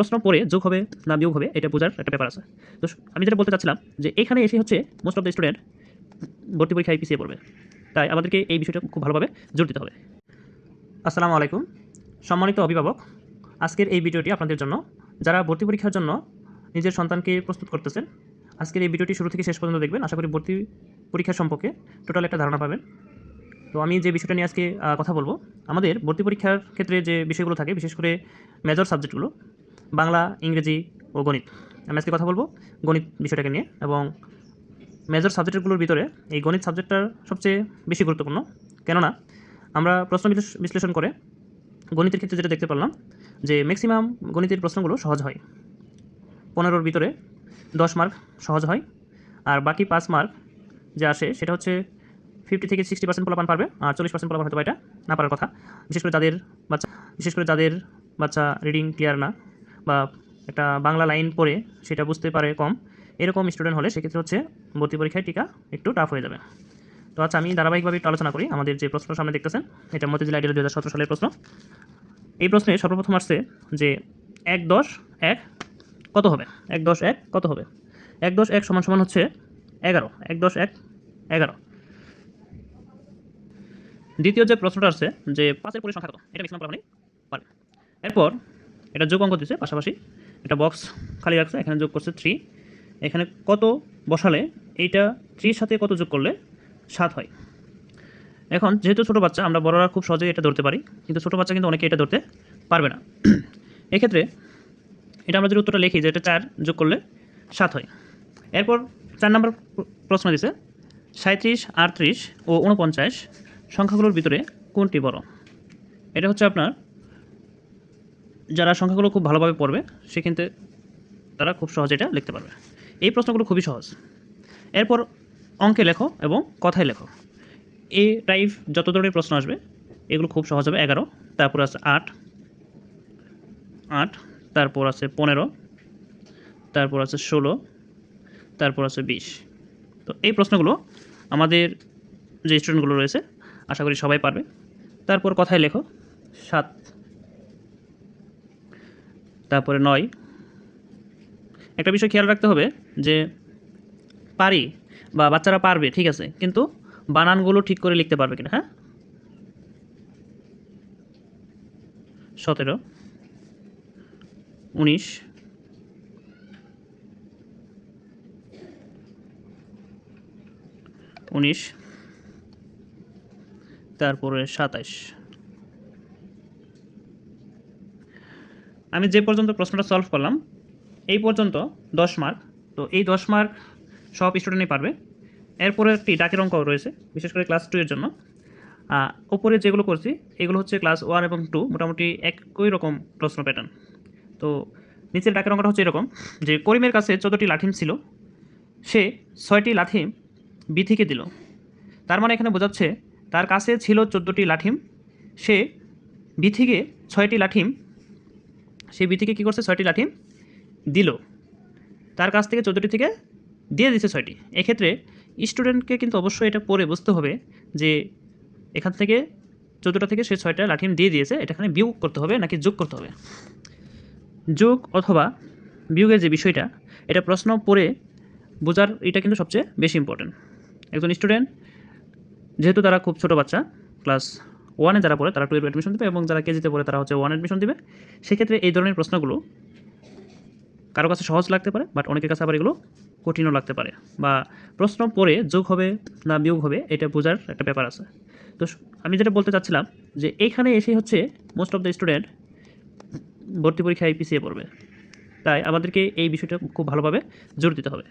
প্রশ্ন পড়ে যোগ হবে না বিয়োগ হবে এটা বোঝার একটা ব্যাপার আছে। তো আমি যেটা বলতে চাচ্ছিলাম যে এখানে এসে হচ্ছে মোস্ট অফ দ্য স্টুডেন্ট ভর্তি পরীক্ষায় পিছিয়ে পড়বে, তাই আমাদেরকে এই বিষয়টা খুব ভালোভাবে জোর দিতে হবে। আসসালামু আলাইকুম, সম্মানিত অভিভাবক। আজকের এই ভিডিওটি আপনাদের জন্য যারা ভর্তি পরীক্ষার জন্য নিজের সন্তানকে প্রস্তুত করতেছেন। আজকের এই ভিডিওটি শুরু থেকে শেষ পর্যন্ত দেখবেন, আশা করি ভর্তি পরীক্ষা সম্পর্কে টোটাল একটা ধারণা পাবেন। তো আমি যে বিষয়টা নিয়ে আজকে কথা বলবো, আমাদের ভর্তি পরীক্ষার ক্ষেত্রে যে বিষয়গুলো থাকে, বিশেষ করে মেজর সাবজেক্টগুলো বাংলা, ইংরেজি ও গণিত। আমি আজকে কথা বলবো গণিত বিষয়টাকে নিয়ে, এবং মেজর সাবজেক্টগুলোর ভিতরে এই গণিত সাবজেক্টটা সবচেয়ে বেশি গুরুত্বপূর্ণ। কেননা আমরা প্রশ্ন বিশ্লেষণ করে গণিতের ক্ষেত্রে যেটা দেখতে পারলাম যে ম্যাক্সিমাম গণিতের প্রশ্নগুলো সহজ হয়। 15-র ভিতরে 10 মার্ক সহজ হয়, আর বাকি 5 মার্ক যে আসে সেটা হচ্ছে 50 থেকে 60% পোলাপান পারবে, আর 40% পোলাপান হয়তো এটা না পারার কথা। বিশেষ করে যাদের বাচ্চা রিডিং ক্লিয়ার না, বা একটা বাংলা লাইন পড়ে সেটা বুঝতে পারে কম, এরকম স্টুডেন্ট হলে সেক্ষেত্রে হচ্ছে ভর্তি পরীক্ষায় টিকা একটু টাফ হয়ে যাবে। তো আচ্ছা, আমি ধারাবাহিকভাবে একটু আলোচনা করি। আমাদের যে প্রশ্ন সামনে দেখতেছেন, এটা মতিঝিল আইডিয়াল 2017 সালের প্রশ্ন। এই প্রশ্নে সর্বপ্রথম আসছে যে 1 10 1 কত হবে। 1 10 1 কত হবে? 1 10 1 সমান সমান হচ্ছে 11। 1 10 1 11। দ্বিতীয় যে প্রশ্নটা আসছে যে 5-এর পরে সংখ্যা কত, এটা ম্যাক্সিমাম পোলাপানই পারবে। এরপর এটা যোগ অঙ্ক দিচ্ছে, পাশাপাশি এটা বক্স খালি রাখছে, এখানে যোগ করছে 3। এখানে কত বসালে এইটা 3-র সাথে কত যোগ করলে 7 হয়। এখন যেহেতু ছোটো বাচ্চা, আমরা বড়রা খুব সহজেই এটা ধরতে পারি, কিন্তু ছোটো বাচ্চা কিন্তু অনেকে এটা ধরতে পারবে না। এক্ষেত্রে এটা আমরা যদি উত্তরটা লিখি যে এটা 4 যোগ করলে 7 হয়। এরপর 4 নম্বর প্রশ্ন দিছে 37, 38 ও 49 সংখ্যাগুলোর ভিতরে কোনটি বড়। এটা হচ্ছে আপনার যারা সংখ্যাগুলো খুব ভালোভাবে পড়বে সেক্ষেত্রে তারা খুব সহজে এটা লিখতে পারবে। এই প্রশ্নগুলো খুবই সহজ। এরপর অঙ্কে লেখো এবং কথায় লেখো। এই টাইপ যত ধরনের প্রশ্ন আসবে এগুলো খুব সহজ হবে। 11, তারপর আছে 8, তারপর আছে 15, তারপর আছে 16, তারপর আছে 20। তো এই প্রশ্নগুলো আমাদের যে স্টুডেন্টগুলো রয়েছে আশা করি সবাই পারবে। তারপর কথায় লেখো 7, তারপরে 9। একটা বিষয় খেয়াল রাখতে হবে যে পারি বা বাচ্চারা পারবে ঠিক আছে, কিন্তু বানানগুলো ঠিক করে লিখতে পারবে কিনা। হ্যাঁ, 17, 19, 19, তারপরে 27। আমি যে পর্যন্ত প্রশ্নটা সলভ করলাম এই পর্যন্ত 10 মার্ক। তো এই 10 মার্ক সব স্টুডেন্টই পারবে। এরপরে একটি ডাকের অঙ্ক রয়েছে, বিশেষ করে ক্লাস 2 এর জন্য। ওপরে যেগুলো করছি এগুলো হচ্ছে ক্লাস 1 এবং 2 মোটামুটি একই রকম প্রশ্ন প্যাটার্ন। তো নিচের ডাকের অঙ্কটা হচ্ছে এরকম যে করিমের কাছে 14টি লাঠিম ছিল, সে 6টি লাঠিম বিথিকে দিল। তার মানে এখানে বোঝাচ্ছে তার কাছে ছিল 14টি লাঠিম, সে বিথিকে 6টি লাঠিম সে বিথিকে কী করছে, 6টি লাঠিম দিল। তার কাছ থেকে 14টি থেকে দিয়ে দিচ্ছে 6টি। এক্ষেত্রে স্টুডেন্টকে কিন্তু অবশ্যই এটা পড়ে বুঝতে হবে যে এখান থেকে 14টা থেকে সে 6টা লাঠিম দিয়ে দিয়েছে, এটা এখানে বিয়োগ করতে হবে নাকি যোগ করতে হবে। যোগ অথবা বিয়োগের যে বিষয়টা, এটা প্রশ্ন পড়ে বোঝার এটা কিন্তু সবচেয়ে বেশি ইম্পর্টেন্ট। একজন স্টুডেন্ট যেহেতু তারা খুব ছোটো বাচ্চা, ক্লাস 1-এ যারা পড়ে তারা 2-এ অ্যাডমিশন দেবে, এবং যারা কেজিতে পড়ে তারা হচ্ছে 1 অ্যাডমিশন দেবে। সেক্ষেত্রে এই ধরনের প্রশ্নগুলো কারো কাছে সহজ লাগতে পারে, বাট অনেকের কাছে আবার এগুলো কঠিনও লাগতে পারে, বা প্রশ্ন পড়ে যোগ হবে না বিয়োগ হবে এটা বোঝার একটা ব্যাপার আছে। তো আমি যেটা বলতে চাচ্ছিলাম যে এইখানে এসে হচ্ছে মোস্ট অফ দ্য স্টুডেন্ট ভর্তি পরীক্ষায় পিছিয়ে পড়বে, তাই আমাদেরকে এই বিষয়টা খুব ভালোভাবে জোর দিতে হবে।